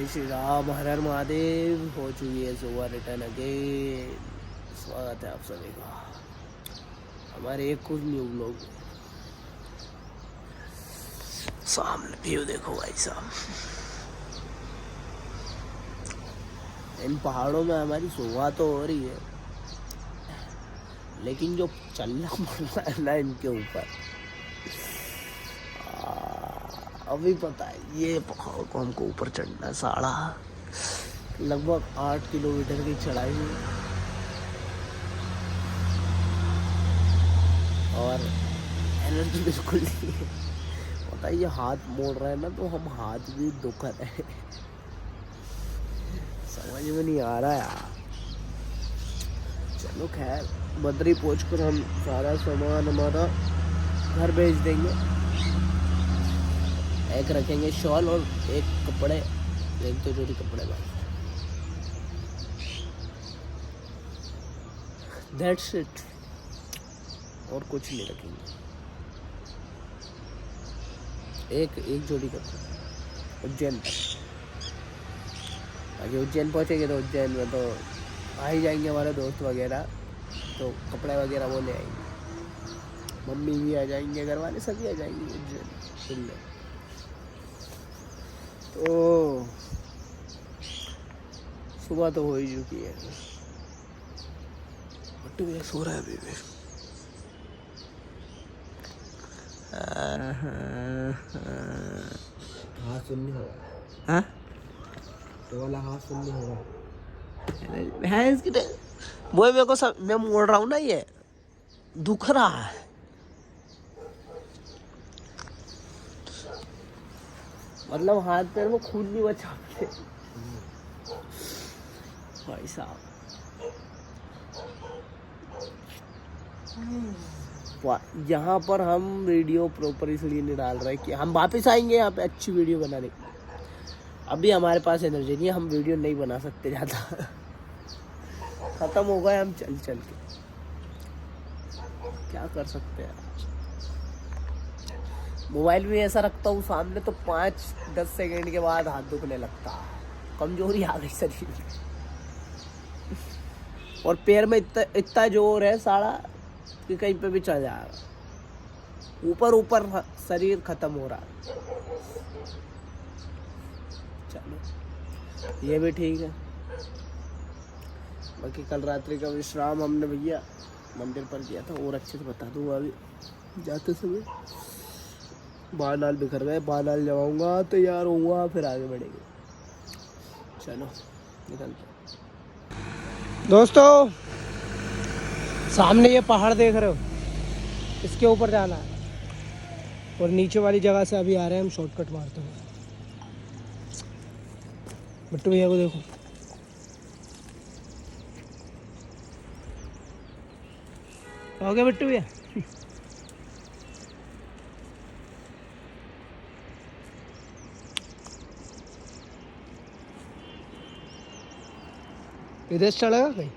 श्री राम, हर हर महादेव। हो चुकी है सुबह, रिटर्न अगेन। स्वागत है आप सभी का हमारे एक कुछ न्यू ब्लॉग। सामने व्यू देखो भाई साहब, इन पहाड़ों में हमारी सुबह तो हो रही है, लेकिन जो चलना पड़ रहा है ना इनके ऊपर, अभी पता है ये पहाड़ को हमको ऊपर चढ़ना है। लगभग 8 किलोमीटर की चढ़ाई है और एनर्जी बिल्कुल नहीं है। पता है ये हाथ मोड़ रहा है ना, तो हम हाथ भी दुख रहे हैं। समझ में नहीं आ रहा यार। चलो खैर, बद्री पहुँच कर हम सारा सामान हमारा घर भेज देंगे। एक रखेंगे शॉल और एक कपड़े, एक तो जोड़ी कपड़े बस। दैट्स इट, और कुछ नहीं रखेंगे। एक जोड़ी कपड़े उज्जैन तक। बाकी उज्जैन पहुँचेंगे तो उज्जैन में तो आ ही जाएंगे हमारे दोस्त वगैरह, तो कपड़े वगैरह वो ले आएंगे। मम्मी भी आ जाएंगे, घर वाले सभी आ जाएंगे उज्जैन। तो सुबह तो हो ही चुकी है। बट्टू भैया सो रहा है अभी भी। हाथ सुनने हो रहा हाँ, तो वाला हाथ सुनने हो रहा भैंस की वो मेरे को सब, मैं मोड़ रहा हूँ ना, ये दुख रहा है। मतलब हाथ पैर में खून नहीं बचा भाई साहब। यहाँ पर हम वीडियो प्रॉपर इसलिए नहीं डाल रहे कि हम वापस आएंगे यहाँ पे अच्छी वीडियो बनाने के लिए। अभी हमारे पास एनर्जी नहीं है, हम वीडियो नहीं बना सकते ज़्यादा। ख़त्म हो गए हम चल चल के, क्या कर सकते हैं। मोबाइल भी ऐसा रखता हूँ सामने तो 5-10 सेकंड के बाद हाथ दुखने लगता है। कमजोरी आ गई शरीर में, और पैर में इतना जोर है सारा कि कहीं पे भी चल जाएगा। ऊपर ऊपर शरीर खत्म हो रहा है। चलो ये भी ठीक है। बाकी कल रात्रि का विश्राम हमने भैया मंदिर पर किया था, और अच्छे से बता दूंगा। अभी जाते समय बाल नाल बिखर गए, बाल नाल जमाऊंगा, तैयार होऊंगा, फिर आगे बढ़ेंगे। चलो निकलते दोस्तों। सामने ये पहाड़ देख रहे हो, इसके ऊपर जाना है, और नीचे वाली जगह से अभी आ रहे हैं हम शॉर्टकट मारते हुए। बट्टू भैया को देखो, हो गया बट्टू भैया। इधर से चढ़ेगा कहीं?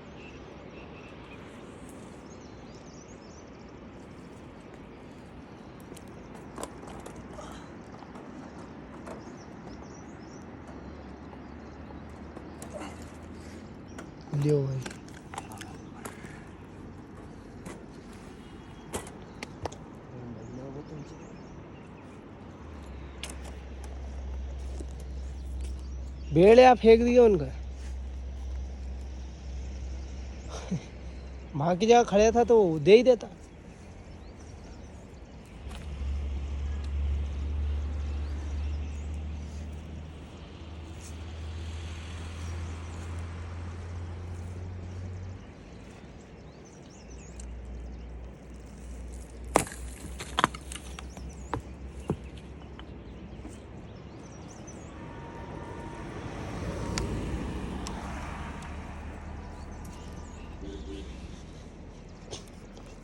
लियो भाई। भेड़ या फेंक दिया उनका। वहाँ की जगह खड़े था तो दे ही देता।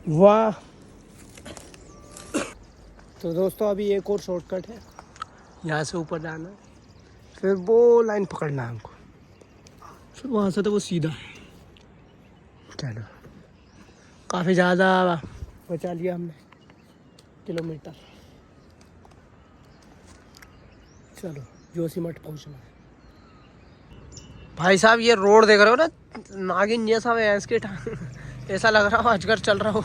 वाह। तो दोस्तों अभी एक और शॉर्टकट है, यहाँ से ऊपर जाना है, फिर वो लाइन पकड़ना है हमको, फिर वहाँ से तो वो सीधा है। चलो, काफ़ी ज़्यादा बचा लिया हमने किलोमीटर। चलो जोशीमठ पहुँचना है। भाई साहब ये रोड देख रहे हो ना, नागिन जैसा भैंस के ऐसा लग रहा हो अजगर चल रहा हो।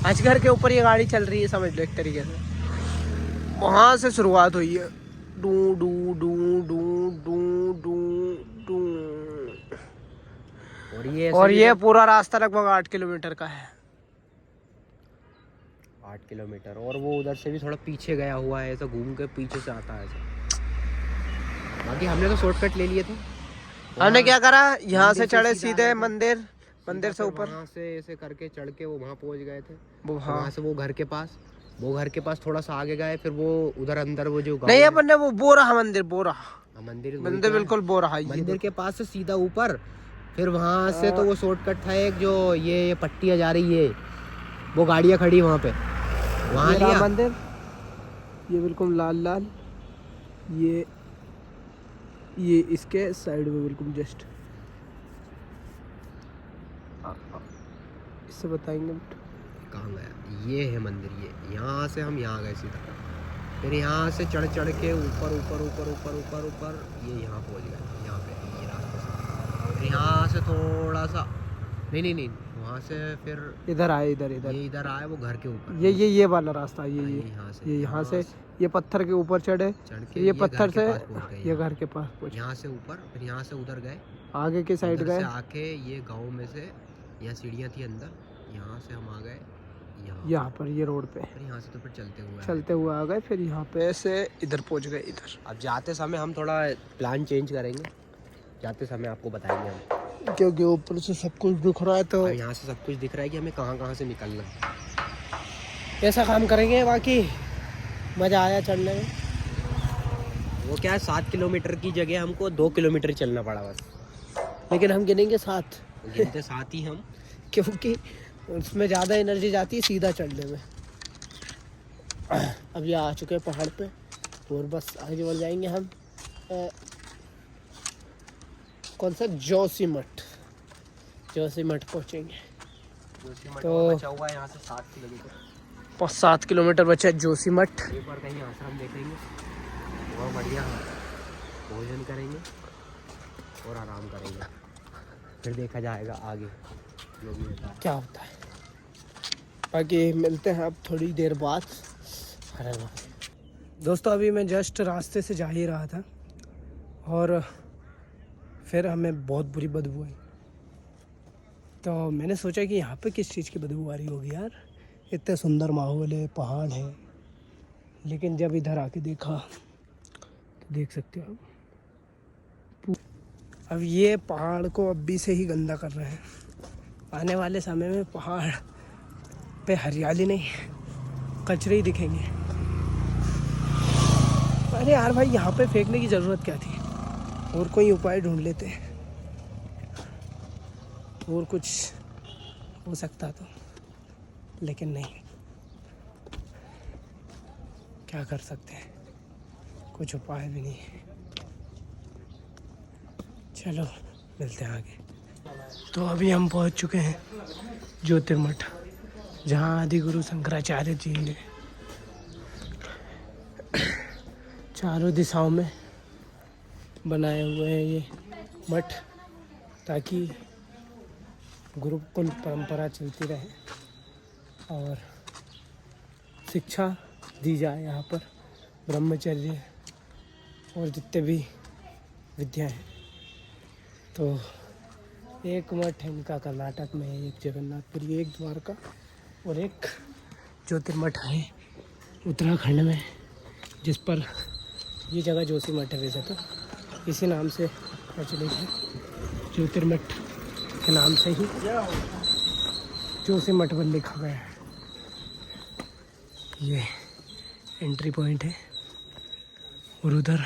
अजगर के ऊपर ये गाड़ी चल रही है, समझ लो एक तरीके से। वहाँ से शुरुआत हुई है, do do do do do do do, और ये पूरा रास्ता लगभग 8 किलोमीटर का है। 8 किलोमीटर, और वो उधर से भी थोड़ा पीछे गया हुआ है, ऐसा घूम के पीछे से आता है ऐसा। बाकी हमने तो शॉर्टकट ले लिए थे। हमने क्या करा, यहाँ से चढ़े सीधा सीधे आए थे। मंदिर से ऊपर, वहाँ से ऐसे करके चढ़ के वो वहाँ पहुँच गए थे। वो हाँ वहाँ से वो घर के पास थोड़ा सा आगे गए, फिर वो उधर अंदर वो जो गाँव नहीं है, अपन ने वो बो रहा मंदिर, बो रहा हाँ, मंदिर बिल्कुल बो रहा, ये मंदिर के पास से सीधा ऊपर, फिर वहाँ से तो वो शॉर्टकट था एक, जो ये पट्टियाँ जा रही है, वो गाड़ियाँ खड़ी वहाँ पे, वहाँ ये रहा लिया मंदिर, ये बिल्कुल लाल लाल, ये इसके साइड में बिल्कुल जस्ट, इससे बताएंगे। कहाँ गया, ये है मंदिर, ये यहाँ से हम यहाँ गए सीधा, फिर यहाँ से चढ़ के ऊपर ऊपर ऊपर ऊपर ऊपर ऊपर ये यहाँ पहुँच गए, यहाँ पे ये रास्ते से, फिर यहाँ से थोड़ा सा नहीं वहाँ से फिर इधर आए, इधर ये इधर आए, वो घर के ऊपर, ये वाला रास्ता, यहाँ ये ये पत्थर के ऊपर चढ़े, चढ़ के ये पत्थर से ये यहाँ घर के पास पहुंचे, यहाँ से ऊपर, फिर यहाँ से उधर गए, आगे के साइड उधर गए, से आके ये गांव में से, यहाँ सीढ़ियाँ थी अंदर, यहाँ से हम आ गए यहाँ पर ये रोड पे, फिर यहाँ से तो फिर चलते हुए आ गए, फिर यहाँ पे से इधर पहुंच गए इधर। अब जाते समय हम थोड़ा प्लान चेंज करेंगे, जाते समय आपको बताएंगे हम, क्योंकि ऊपर से सब कुछ दिख रहा है, तो यहाँ से सब कुछ दिख रहा है कि हमें कहाँ से निकलना है। ऐसा काम करेंगे। बाकी मज़ा आया चढ़ने में। वो क्या है, 7 किलोमीटर की जगह हमको 2 किलोमीटर चलना पड़ा बस, लेकिन हम गिनेंगे 7, गिनते साथ ही हम, क्योंकि उसमें ज़्यादा एनर्जी जाती है सीधा चढ़ने में। अब ये आ चुके हैं पहाड़ पे, और बस आगे बढ़ जाएंगे हम। कौन सा, जोशीमठ पहुँचेंगे। तो बचा हुआ है यहाँ से 7 किलोमीटर, 7 किलोमीटर बचा है जोशीमठ। एक बार कहीं आश्रम देखेंगे, बहुत बढ़िया भोजन करेंगे और आराम करेंगे, फिर देखा जाएगा आगे जो भी होता है क्या होता है। बाकी मिलते हैं अब थोड़ी देर बाद। दोस्तों अभी मैं जस्ट रास्ते से जा ही रहा था, और फिर हमें बहुत बुरी बदबू आई। तो मैंने सोचा कि यहाँ पे किस चीज़ की बदबू आ रही होगी यार, इतने सुंदर माहौल है, पहाड़ है। लेकिन जब इधर आके देखा तो देख सकते हो अब ये पहाड़ को अभी से ही गंदा कर रहे हैं। आने वाले समय में पहाड़ पे हरियाली नहीं, कचरे ही दिखेंगे। अरे यार भाई, यहाँ पे फेंकने की ज़रूरत क्या थी, और कोई उपाय ढूंढ लेते, और कुछ हो सकता तो, लेकिन नहीं, क्या कर सकते हैं, कुछ उपाय भी नहीं है। चलो मिलते हैं आगे। तो अभी हम पहुंच चुके हैं ज्योतिर्मठ, जहां आदि गुरु शंकराचार्य जी ने चारों दिशाओं में बनाए हुए हैं ये मठ, ताकि गुरुकुल परंपरा चलती रहे और शिक्षा दी जाए यहाँ पर, ब्रह्मचर्य और जितने भी विद्या हैं। तो एक मठ है इनका कर्नाटक में, एक जगन्नाथपुरी, एक द्वारका, और एक ज्योतिर्मठ है उत्तराखंड में, जिस पर ये जगह जोशीमठ है। वैसे तो इसी नाम से प्रचलित है, ज्योतिर्मठ के नाम से ही जोशीमठ पर लिखा गया है। ये एंट्री पॉइंट है, और उधर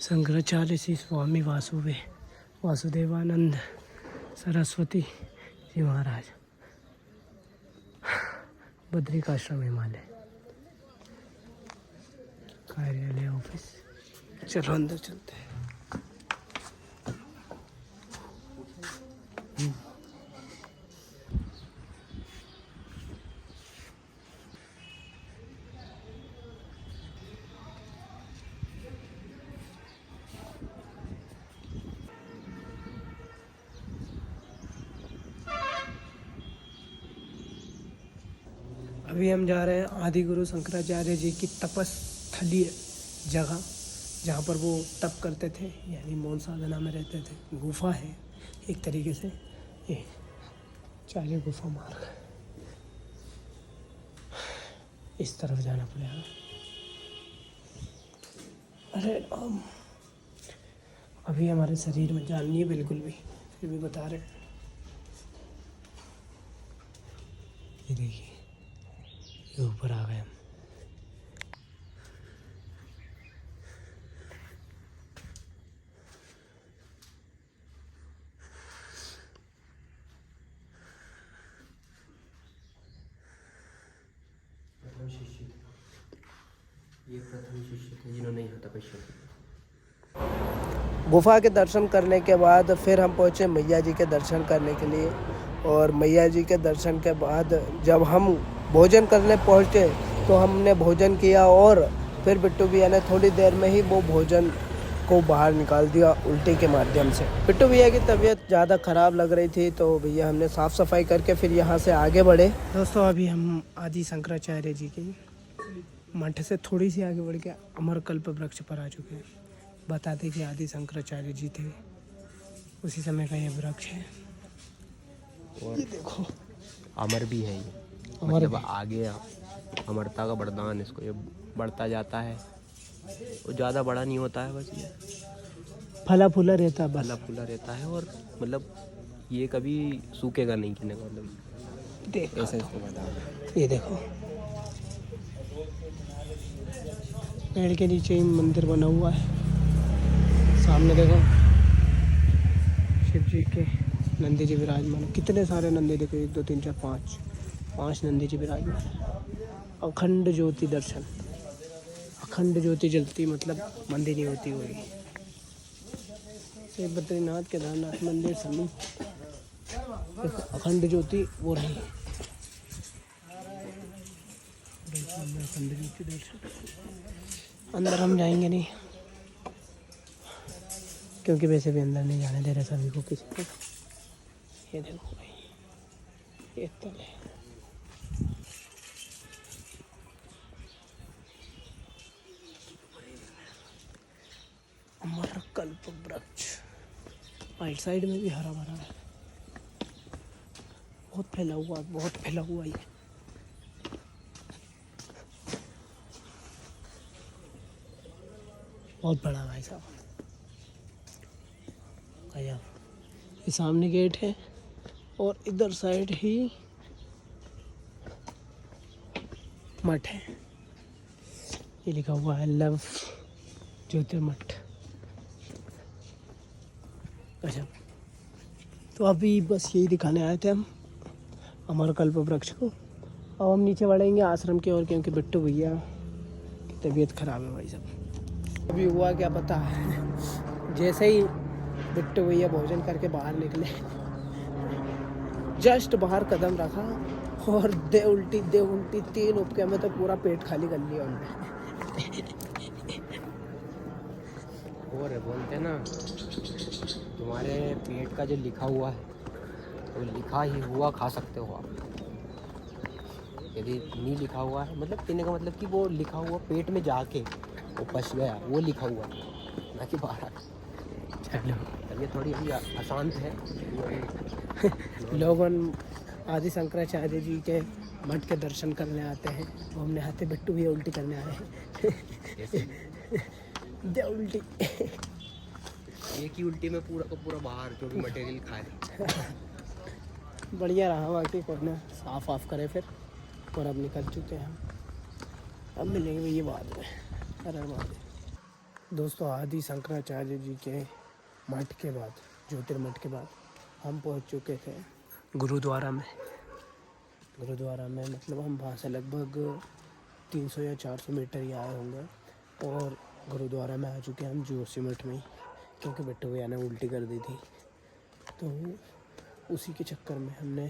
शंकराचार्य श्री स्वामी वासुदेवानंद सरस्वती जी महाराज, बद्रिकाश्रम हिमालय कार्यालय ऑफिस। चलो अंदर चलते हैं। अभी हम जा रहे हैं आदि गुरु शंकराचार्य जी की तपस्थली जगह, जहाँ पर वो तप करते थे, यानी मौन साधना में रहते थे। गुफा है एक तरीके से, ये चार्य गुफा मार्ग। इस तरफ जाना पड़ेगा। अरे अभी हमारे शरीर में जान नहीं है बिल्कुल भी, फिर भी बता रहे हैं। ये देखिए, ये ऊपर आ गए हम। ये प्रथम शिष्य थे जिन्होंने यहाँ तपस्या की। गुफा के दर्शन करने के बाद फिर हम पहुँचे मैया जी के दर्शन करने के लिए। और मैया जी के दर्शन के बाद जब हम भोजन करने पहुँचे तो हमने भोजन किया और फिर बिट्टू भैया ने थोड़ी देर में ही वो भोजन को बाहर निकाल दिया उल्टी के माध्यम से। बिट्टू भैया की तबीयत ज़्यादा ख़राब लग रही थी तो भैया हमने साफ़ सफाई करके फिर यहाँ से आगे बढ़े। दोस्तों अभी हम आदि शंकराचार्य जी के मठ से थोड़ी सी आगे बढ़ के अमरकल्प वृक्ष पर आ चुके हैं। बताते कि आदि शंकराचार्य जी थे, उसी समय का ये वृक्ष है। और ये देखो, अमर भी है ये, मतलब आगे अमरता का वरदान, इसको ये बढ़ता जाता है। वो ज़्यादा बड़ा नहीं होता है, बस ये फला फूला रहता है, बस फला फूला रहता है। और मतलब ये कभी सूखेगा नहीं, कहने का मतलब देख ऐसा इसको बता। ये देखो, पेड़ के नीचे ही मंदिर बना हुआ है। सामने देखो शिव जी के नंदी जी विराजमान, कितने सारे नंदी देखो, 1 2 3 4 5 नंदी जी विराजमान। अखंड ज्योति दर्शन, अखंड ज्योति जलती मतलब मंदिर नहीं होती होगी। श्री बद्रीनाथ केदारनाथ मंदिर समीप अखंड ज्योति वो रही। अखंड ज्योति दर्शन। अंदर हम जाएंगे नहीं, क्योंकि वैसे भी अंदर नहीं जाने दे रहे सभी को, किसी को। ये देखो भाई, ये तल है। अमरकल्प वृक्ष, राइट साइड में भी हरा भरा है, बहुत फैला हुआ, बहुत फैला हुआ ये। बहुत बड़ा भाई साहब। ये सामने गेट है और इधर साइड ही मठ है। ये लिखा हुआ है लव ज्योतिर्मठ। अच्छा, तो अभी बस यही दिखाने आए थे हम, अमरकल्प वृक्ष को। अब हम नीचे बढ़ेंगे आश्रम की ओर, क्योंकि बिट्टू भैया की तबीयत खराब है भाई साहब। अभी हुआ क्या पता है, जैसे ही बिट्टू भैया भोजन करके बाहर निकले, जस्ट बाहर कदम रखा और दे उल्टी 3 उपके में तो पूरा पेट खाली कर लिया उन्होंने। और बोलते ना, तुम्हारे पेट का जो लिखा हुआ है वो लिखा ही हुआ खा सकते हो आप। यदि नहीं लिखा हुआ है, मतलब कहने का मतलब कि वो लिखा हुआ पेट में जाके वो पच गया, वो लिखा हुआ ना कि बाहर। चलो ये थोड़ी अभी अशांत है। लोगन आदि शंकराचार्य जी के मठ के दर्शन करने आते हैं, घूमने आते। बिट्टू भी उल्टी करने आए हैं। दे उल्टी, एक ही उल्टी में पूरा का पूरा बाहर जो भी मटेरियल खाए। बढ़िया रहा बाकी, कोई साफ ऑफ करे फिर। और अब निकल चुके हैं हम, अब मिलेंगे ये बाद में। अरे महादेव। दोस्तों आदि शंकराचार्य जी के मठ के बाद, ज्योतिर्मठ के बाद हम पहुंच चुके थे गुरुद्वारा में। गुरुद्वारा में मतलब हम वहाँ से लगभग 300 या 400 मीटर ही आए होंगे और गुरुद्वारा में आ चुके हैं हम जोशीमठ में ही, क्योंकि बिट्टू भैया ने उल्टी कर दी थी। तो उसी के चक्कर में हमने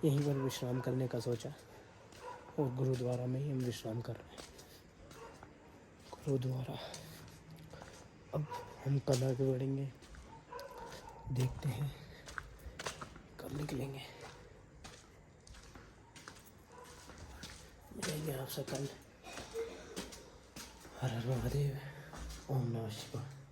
यहीं पर विश्राम करने का सोचा और गुरुद्वारा में ही हम विश्राम कर रहे हैं। गुरुद्वारा, अब हम कल आगे बढ़ेंगे, देखते हैं कब निकलेंगे। मिलेंगे आपसे कल। हर हर महादेव, ओम नमः शिवाय।